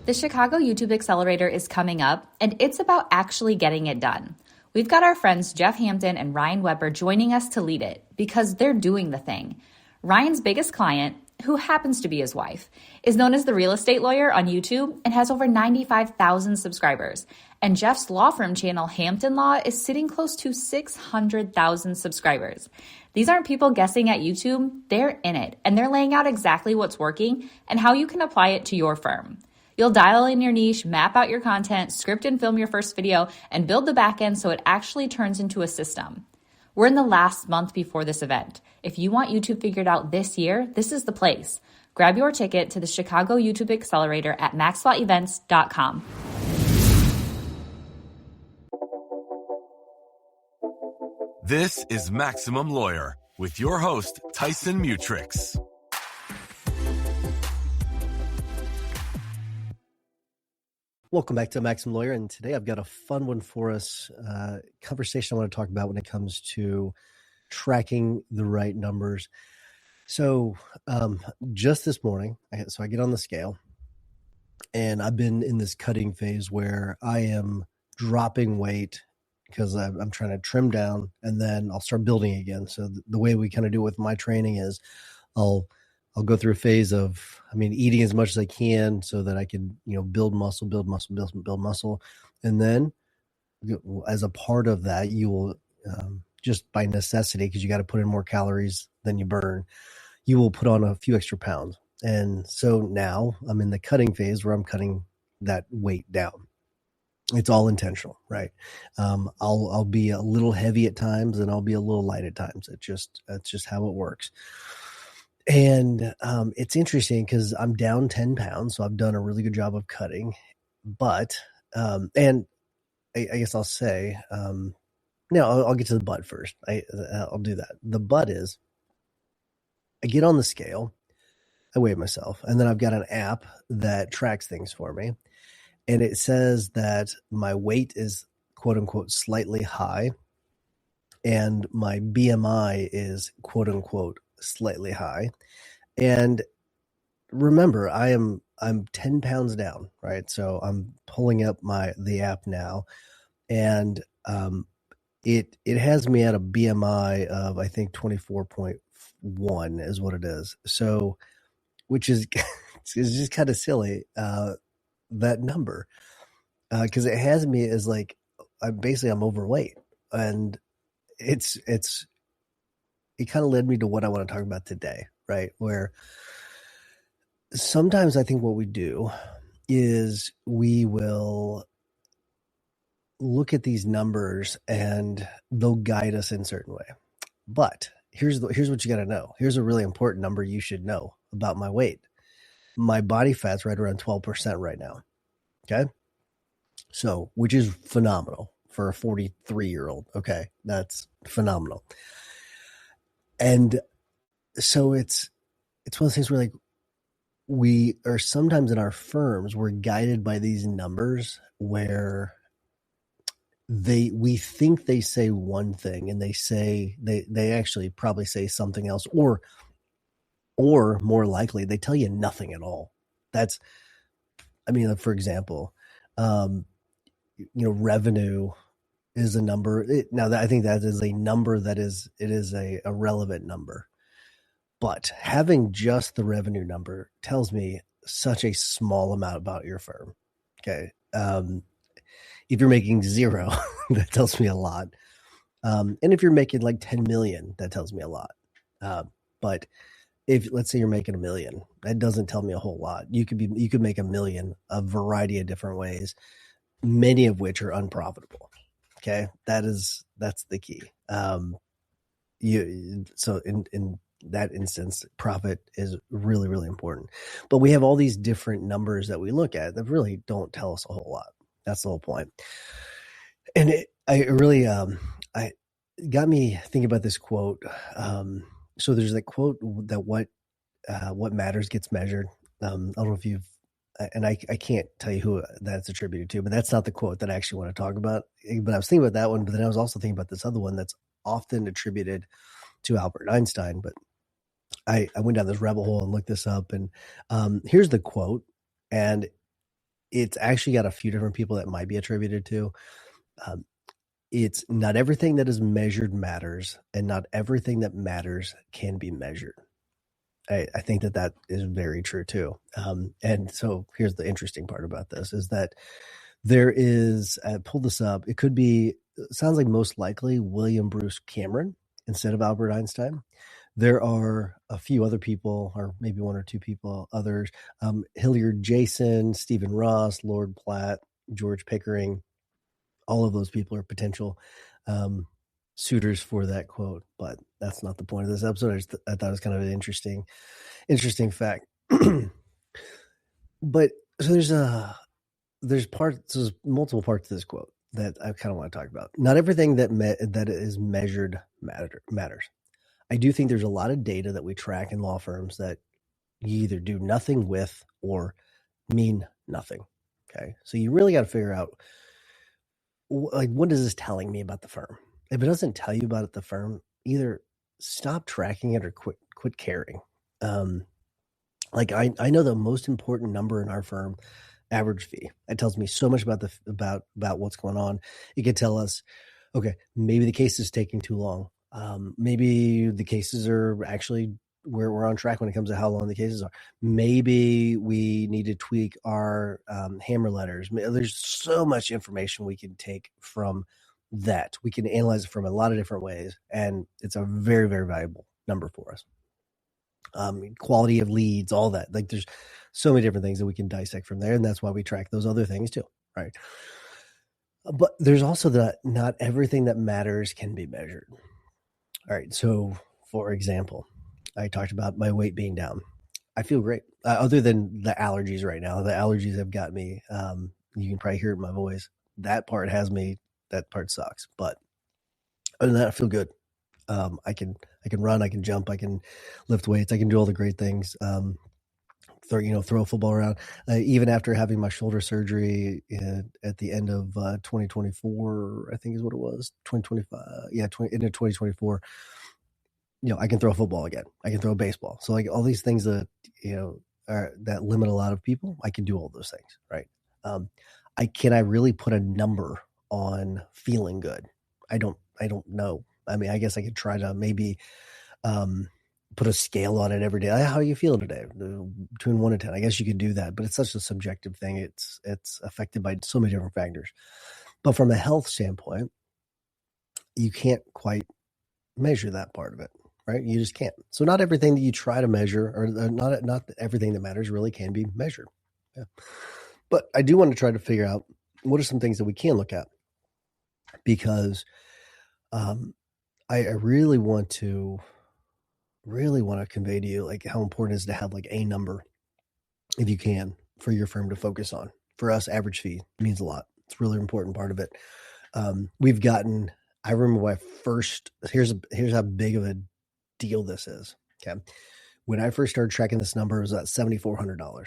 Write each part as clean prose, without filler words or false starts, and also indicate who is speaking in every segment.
Speaker 1: The Chicago YouTube Accelerator is coming up, and it's about actually getting it done. We've got our friends Jeff Hampton and Ryan Weber joining us to lead it because they're doing the thing. Ryan's biggest client, who happens to be his wife, is known as the real estate lawyer on YouTube and has over 95,000 subscribers. And Jeff's law firm channel, Hampton Law, is sitting close to 600,000 subscribers. These aren't people guessing at YouTube, they're in it, and they're laying out exactly what's working and how you can apply it to your firm. You'll dial in your niche, map out your content, script and film your first video, and build the back end so it actually turns into a system. We're in the last month before this event. If you want YouTube figured out this year, this is the place. Grab your ticket to the Chicago YouTube Accelerator at MaxLawEvents.com.
Speaker 2: This is Maximum Lawyer with your host, Tyson Mutrix.
Speaker 3: Welcome back to Maximum Lawyer, and today I've got a fun one for us, conversation I want to talk about when it comes to tracking the right numbers. So just this morning, I get on the scale, and I've been in this cutting phase where I am dropping weight because I'm trying to trim down, and then I'll start building again. So the way we kind of do it with my training is I'll go through a phase of, eating as much as I can so that I can, build muscle. And then as a part of that, you will, just by necessity, because you got to put in more calories than you burn, you will put on a few extra pounds. And so now I'm in the cutting phase where I'm cutting that weight down. It's all intentional, right? I'll be a little heavy at times and I'll be a little light at times. That's just how it works. And it's interesting because I'm down 10 pounds, so I've done a really good job of cutting. But, and I guess I'll say, I'll get to the but first. I'll do that. The but is, I get on the scale, I weigh myself, and then I've got an app that tracks things for me. And it says that my weight is, quote unquote, slightly high, and my BMI is, quote unquote, slightly high. And remember, I'm 10 pounds down, right? So I'm pulling up the app now, and it has me at a BMI of, I think, 24.1 is what it is. So, which is it's just kind of silly, that number, because it has me as like, I'm overweight, and it kind of led me to what I want to talk about today, right? Where sometimes I think what we do is we will look at these numbers and they'll guide us in a certain way. But here's what you got to know. Here's a really important number you should know about my weight. My body fat's right around 12% right now. Okay. So, which is phenomenal for a 43-year-old. Okay. That's phenomenal. And so it's one of those things where, like, we are sometimes in our firms, we're guided by these numbers where we think they say one thing, and they actually probably say something else, or more likely they tell you nothing at all. That's, for example, revenue is a number. I think that is a number that is a relevant number, but having just the revenue number tells me such a small amount about your firm. Okay. If you're making zero, that tells me a lot. And if you're making like 10 million, that tells me a lot. But if, let's say, you're making $1 million, that doesn't tell me a whole lot. You could make $1 million a variety of different ways, many of which are unprofitable. Okay. That's the key. So in that instance, profit is really, really important, but we have all these different numbers that we look at that really don't tell us a whole lot. That's the whole point. And it got me thinking about this quote. So there's that quote that what matters gets measured. I don't know if you've, and I can't tell you who that's attributed to, but that's not the quote that I actually want to talk about. But I was thinking about that one, but then I was also thinking about this other one that's often attributed to Albert Einstein. But I went down this rabbit hole and looked this up, and here's the quote, and it's actually got a few different people that might be attributed to. It's not everything that is measured matters, and not everything that matters can be measured. I think that is very true too. And so here's the interesting part about this is that there is, pull this up, it could be, sounds like most likely William Bruce Cameron instead of Albert Einstein. There are a few other people, or maybe one or two people, others, Hilliard Jason, Stephen Ross, Lord Platt, George Pickering. All of those people are potential suitors for that quote, but that's not the point of this episode. I thought it was kind of an interesting fact. But so there's multiple parts to this quote that I kind of want to talk about. Not everything that is measured matters. I do think there's a lot of data that we track in law firms that you either do nothing with or mean nothing. Okay. So you really got to figure out, like, what is this telling me about the firm? If it doesn't tell you about it, the firm, either stop tracking it or quit caring. Like I know the most important number in our firm, average fee. It tells me so much about about what's going on. It could tell us, okay, maybe the case is taking too long. Maybe the cases are actually we're on track when it comes to how long the cases are. Maybe we need to tweak our hammer letters. There's so much information we can take from that. We can analyze it from a lot of different ways, and it's a very, very valuable number for us. Quality of leads, all that. Like, there's so many different things that we can dissect from there, and that's why we track those other things too, right? But there's also that not everything that matters can be measured. All right, so for example, I talked about my weight being down. I feel great. Other than the allergies right now. The allergies have got me. You can probably hear it in my voice. That part sucks. But other than that, I feel good. I can run, I can jump, I can lift weights, I can do all the great things. Throw a football around. Even after having my shoulder surgery at the end of 2024, I think is what it was, 2025. Yeah, into 2024. I can throw a football again. I can throw a baseball. So like all these things that that limit a lot of people, I can do all those things, right? I really put a number on feeling good? I don't know. I mean, I guess I could try to maybe put a scale on it every day. How are you feeling today? Between 1 and 10. I guess you could do that, but it's such a subjective thing. It's affected by so many different factors. But from a health standpoint, you can't quite measure that part of it, right? You just can't. So not everything that you try to measure, or not everything that matters really can be measured. Yeah. But I do want to try to figure out what are some things that we can look at, because I really want to convey to you like how important it is to have like a number, if you can, for your firm to focus on. For us, average fee means a lot. It's a really important part of it. I remember when I first, here's how big of a deal this is. Okay. When I first started tracking this number, it was at $7,400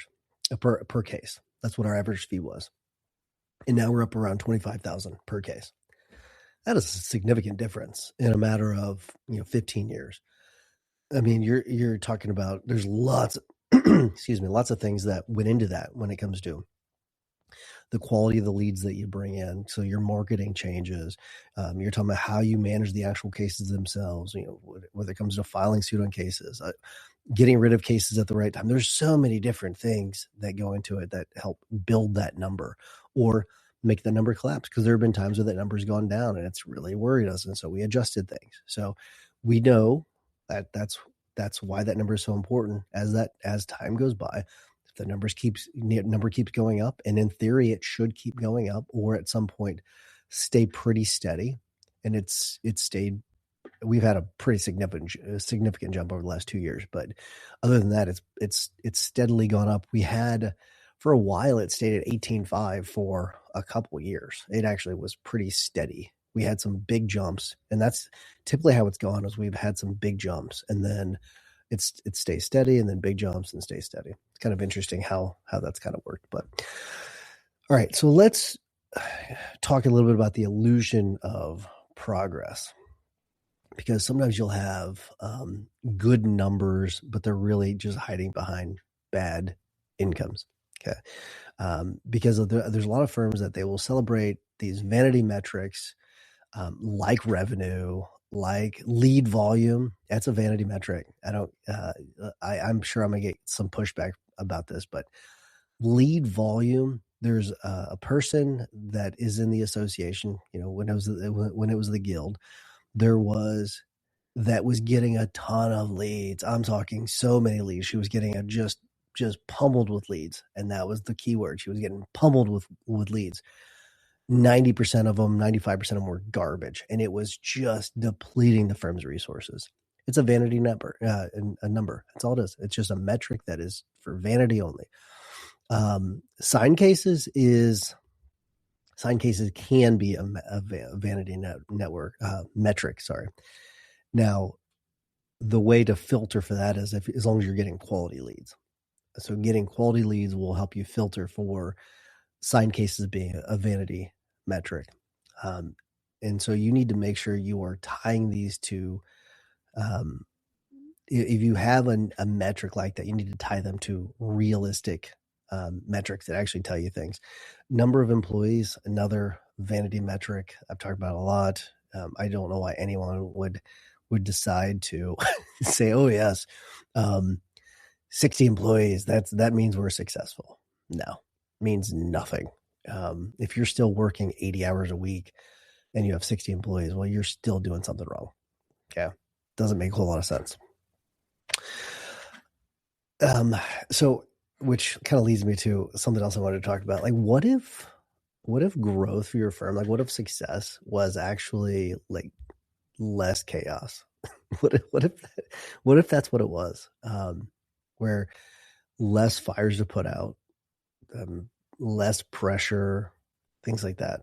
Speaker 3: per case. That's what our average fee was. And now we're up around $25,000 per case. That is a significant difference in a matter of 15 years. I mean, you're talking about, there's lots of things that went into that when it comes to the quality of the leads that you bring in. So your marketing changes. You're talking about how you manage the actual cases themselves, whether it comes to filing suit on cases, getting rid of cases at the right time. There's so many different things that go into it that help build that number or make the number collapse, because there have been times where that number's gone down and it's really worried us. And so we adjusted things. So we know that that's why that number is so important. As time goes by, if the number keeps going up, and in theory it should keep going up, or at some point stay pretty steady. And it's stayed. We've had a pretty significant jump over the last 2 years, but other than that, it's steadily gone up. We had, for a while, it stayed at 18.5 for a couple of years. It actually was pretty steady. We had some big jumps, and that's typically how it's gone. Is we've had some big jumps, and then it stays steady, and then big jumps and stays steady. It's kind of interesting how that's kind of worked. But all right, so let's talk a little bit about the illusion of progress, because sometimes you'll have good numbers, but they're really just hiding behind bad incomes. Okay. Because there's a lot of firms that they will celebrate these vanity metrics, like revenue, like lead volume. That's a vanity metric. I'm sure I'm going to get some pushback about this, but lead volume, there's a person that is in the association, when it was the guild, that was getting a ton of leads. I'm talking so many leads. She was getting just pummeled with leads. And that was the key word. She was getting pummeled with leads. 90% of them, 95% of them were garbage. And it was just depleting the firm's resources. It's a vanity number, a number. That's all it is. It's just a metric that is for vanity only. Sign cases can be a vanity network metric. Sorry. Now, the way to filter for that is as long as you're getting quality leads. So getting quality leads will help you filter for sign cases being a vanity metric. And so you need to make sure you are tying these to, if you have a metric like that, you need to tie them to realistic metrics that actually tell you things. Number of employees, another vanity metric I've talked about a lot. I don't know why anyone would decide to say, oh yes, 60 employees, that means we're successful. No, means nothing. If you're still working 80 hours a week and you have 60 employees, well, you're still doing something wrong. Okay. Doesn't make a whole lot of sense. So, which kind of leads me to something else I wanted to talk about. Like, what if growth for your firm, like what if success was actually like less chaos? What if that's what it was? Where less fires to put out, less pressure, things like that.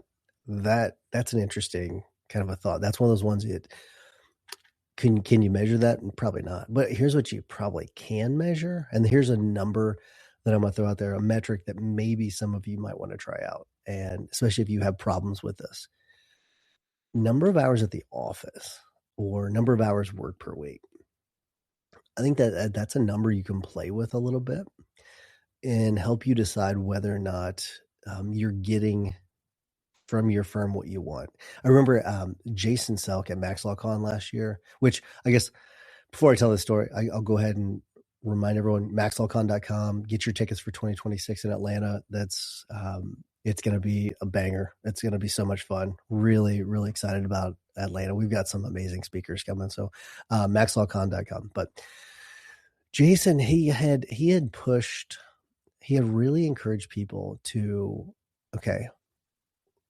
Speaker 3: That's an interesting kind of a thought. That's one of those ones that can you measure that? Probably not. But here's what you probably can measure. And here's a number that I'm going to throw out there, a metric that maybe some of you might want to try out. And especially if you have problems with this. Number of hours at the office or number of hours worked per week. I think that's a number you can play with a little bit and help you decide whether or not you're getting from your firm what you want. I remember Jason Selk at MaxLawCon last year, which I guess before I tell this story, I'll go ahead and remind everyone, MaxLawCon.com, get your tickets for 2026 in Atlanta. That's it's going to be a banger. It's going to be so much fun. Really, really excited about Atlanta. We've got some amazing speakers coming. So MaxLawCon.com. But Jason, he had really encouraged people to, okay,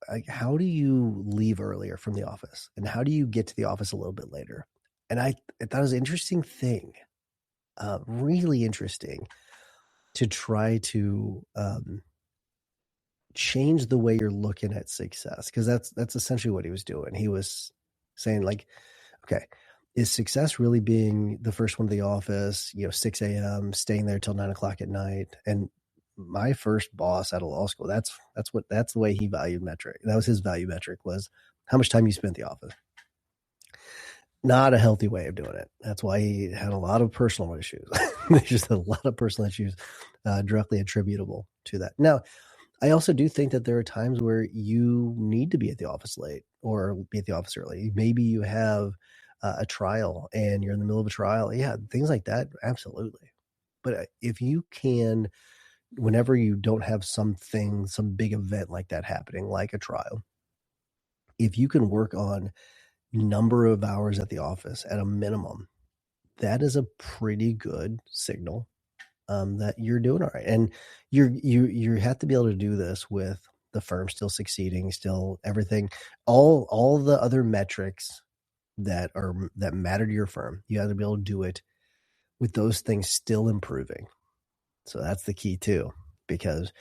Speaker 3: like, how do you leave earlier from the office? And how do you get to the office a little bit later? And I thought it was an interesting thing, really interesting, to try to change the way you're looking at success. Because that's essentially what he was doing. He was saying, like, okay, is success really being the first one to the office, 6 a.m., staying there till 9 o'clock at night? And my first boss out of law school, that's the way he valued metric. That was his value metric, was how much time you spent in the office. Not a healthy way of doing it. That's why he had a lot of personal issues. There's just a lot of personal issues directly attributable to that. Now, I also do think that there are times where you need to be at the office late or be at the office early. Maybe you have a trial and you're in the middle of a trial. Yeah, things like that. Absolutely. But if you can, whenever you don't have some big event like that happening, like a trial, if you can work on number of hours at the office at a minimum, that is a pretty good signal that you're doing all right. And you have to be able to do this with the firm still succeeding, still everything, all the other metrics that matter to your firm. You have to be able to do it with those things still improving. So that's the key too, because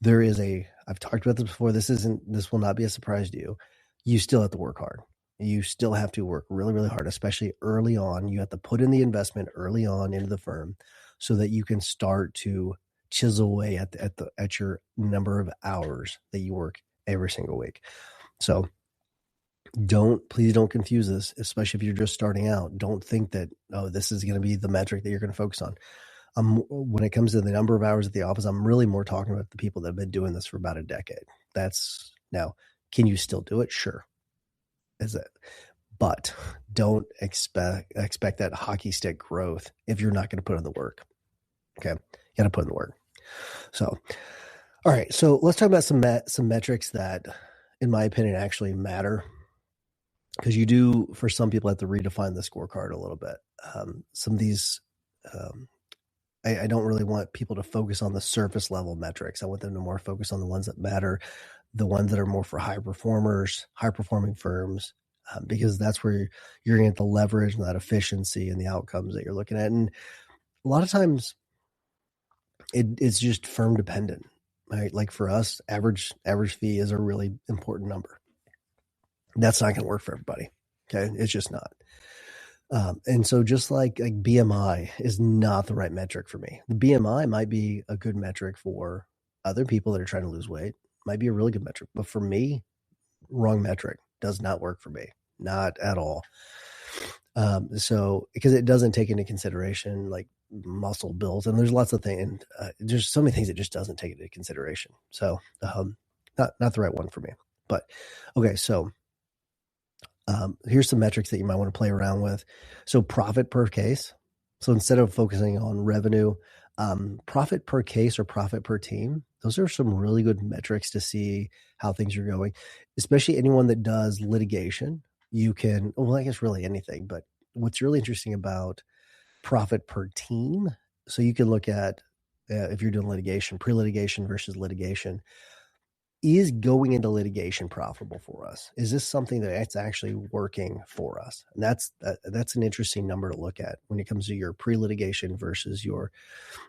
Speaker 3: I've talked about this before. This will not be a surprise to you. You still have to work hard. You still have to work really, really hard, especially early on. You have to put in the investment early on into the firm so that you can start to chisel away at your number of hours that you work every single week. So please don't confuse this, especially if you're just starting out. Don't think that, this is going to be the metric that you're going to focus on. When it comes to the number of hours at the office, I'm really more talking about the people that have been doing this for about a decade. Now, can you still do it? Sure. But don't expect that hockey stick growth if you're not going to put in the work. Okay. You got to put in the work. So, all right. So let's talk about some metrics that, in my opinion, actually matter. Because you do, for some people, have to redefine the scorecard a little bit. Some of these, I don't really want people to focus on the surface level metrics. I want them to more focus on the ones that matter, the ones that are more for high performers, high performing firms, because that's where you're going to get the leverage and that efficiency and the outcomes that you're looking at. And a lot of times it's just firm dependent, right? Like for us, average fee is a really important number. That's not going to work for everybody. Okay. It's just not. And so just like BMI is not the right metric for me. The BMI might be a good metric for other people that are trying to lose weight, might be a really good metric, but for me, wrong metric, does not work for me. Not at all. So because it doesn't take into consideration like muscle builds, and there's lots of things, and there's so many things it just doesn't take into consideration. So not the right one for me. But okay, so here's some metrics that you might want to play around with. So profit per case. So instead of focusing on revenue, profit per case or profit per team, those are some really good metrics to see how things are going, especially anyone that does litigation. You can, well, I guess really anything, but what's really interesting about profit per team. So you can look at, if you're doing litigation, pre-litigation versus litigation, is going into litigation profitable for us? Is this something that's actually working for us? And that's an interesting number to look at when it comes to your pre-litigation versus your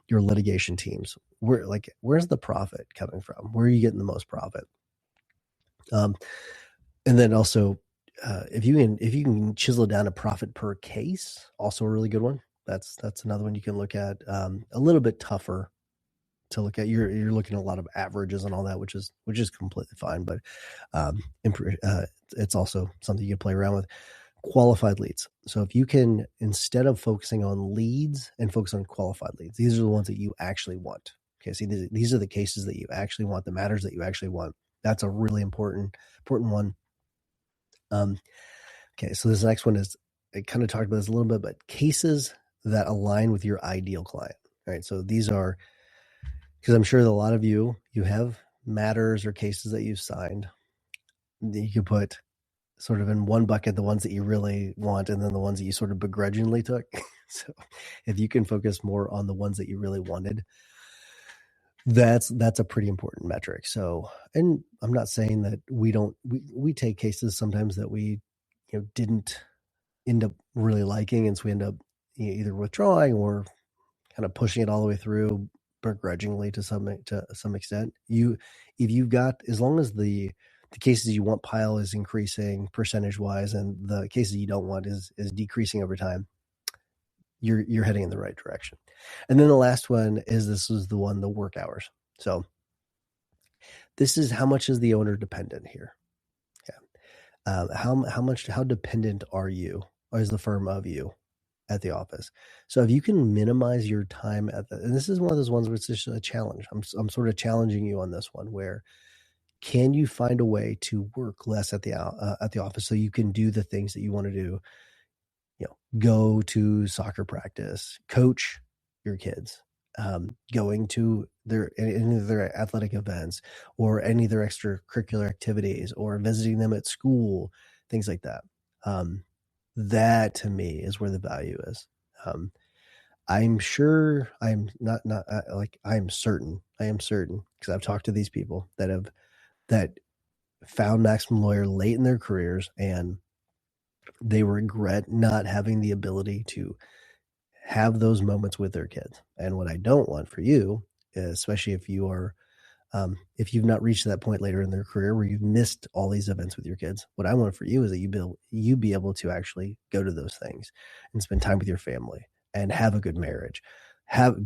Speaker 3: litigation teams. Where's the profit coming from? Where are you getting the most profit? And then also, if you can chisel it down to profit per case, also a really good one. That's another one you can look at. A little bit tougher to look at. You're looking at a lot of averages and all that, which is completely fine, but it's also something you can play around with. Qualified leads. So if you can, instead of focusing on leads and focus on qualified leads, these are the ones that you actually want. Okay, see, these are the cases that you actually want, the matters that you actually want. That's a really important one. Okay, so this next one is, I kind of talked about this a little bit, but cases that align with your ideal client. All right, so these are, because I'm sure that a lot of you have matters or cases that you've signed. You could put sort of in one bucket the ones that you really want, and then the ones that you sort of begrudgingly took. So if you can focus more on the ones that you really wanted, that's a pretty important metric. So, and I'm not saying that we take cases sometimes that we didn't end up really liking, and so we end up either withdrawing or kind of pushing it all the way through begrudgingly to some extent. If you've got, as long as the cases you want pile is increasing percentage wise, and the cases you don't want is decreasing over time, you're heading in the right direction. And then the last one is, this is the one, the work hours. So this is, how much is the owner dependent here? Okay. How dependent are you, or is the firm of you at the office? So if you can minimize your time and this is one of those ones where it's just a challenge. I'm sort of challenging you on this one, where can you find a way to work less at the office so you can do the things that you want to do? Go to soccer practice, coach your kids, going to any of their athletic events, or any of their extracurricular activities, or visiting them at school, things like that. That to me is where the value is. I'm sure I am certain, because I've talked to these people that found Maximum Lawyer late in their careers, and they regret not having the ability to have those moments with their kids. And what I don't want for you, especially if you are, if you've not reached that point later in their career where you've missed all these events with your kids, what I want for you is that you be able to actually go to those things and spend time with your family and have a good marriage,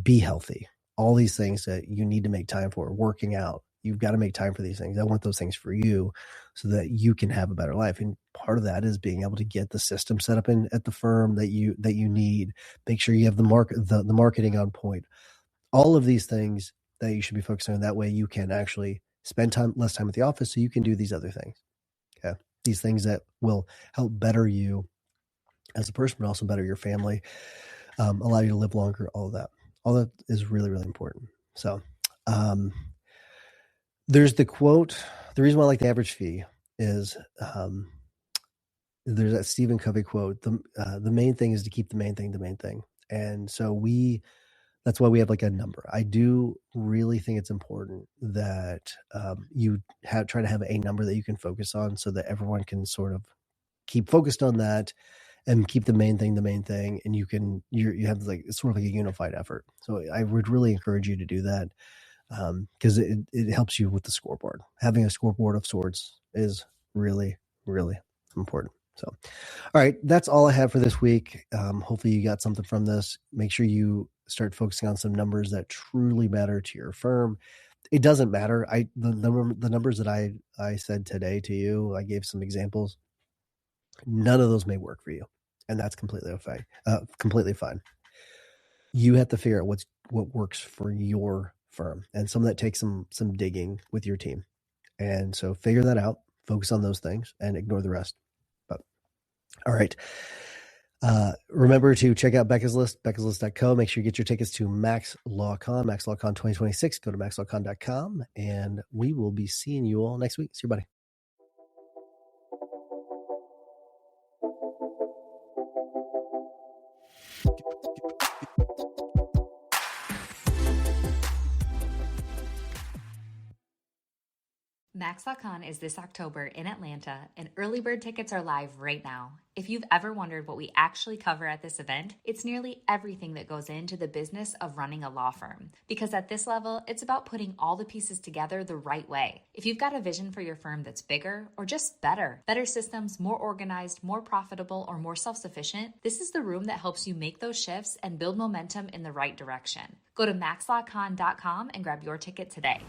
Speaker 3: be healthy, all these things that you need to make time for, working out. you've got to make time for these things. I want those things for you so that you can have a better life. And part of that is being able to get the system set up at the firm that you need. Make sure you have the marketing on point. All of these things that you should be focusing on. That way you can actually spend less time at the office so you can do these other things. Okay. These things that will help better you as a person, but also better your family, allow you to live longer, all of that. All that is really, really important. So there's the quote. The reason why I like the average fee is there's that Stephen Covey quote. The main thing is to keep the main thing the main thing. And so that's why we have like a number. I do really think it's important that you try to have a number that you can focus on so that everyone can sort of keep focused on that and keep the main thing, and you have like, it's sort of like a unified effort. So I would really encourage you to do that because it helps you with the scoreboard. Having a scoreboard of sorts is really, really important. So, all right, that's all I have for this week. Hopefully you got something from this. Make sure you start focusing on some numbers that truly matter to your firm. It doesn't matter. The numbers that I said today to you, I gave some examples. None of those may work for you, and that's completely okay. Completely fine. You have to figure out what works for your firm, and some of that takes some digging with your team. And so figure that out, focus on those things, and ignore the rest. But all right. Remember to check out Becca's List, beccaslist.co. Make sure you get your tickets to MaxLawCon 2026. Go to maxlawcon.com, and we will be seeing you all next week. See you, buddy.
Speaker 1: MaxLawCon is this October in Atlanta, and early bird tickets are live right now. If you've ever wondered what we actually cover at this event, it's nearly everything that goes into the business of running a law firm. Because at this level, it's about putting all the pieces together the right way. If you've got a vision for your firm that's bigger or just better systems, more organized, more profitable, or more self-sufficient, this is the room that helps you make those shifts and build momentum in the right direction. Go to maxlawcon.com and grab your ticket today.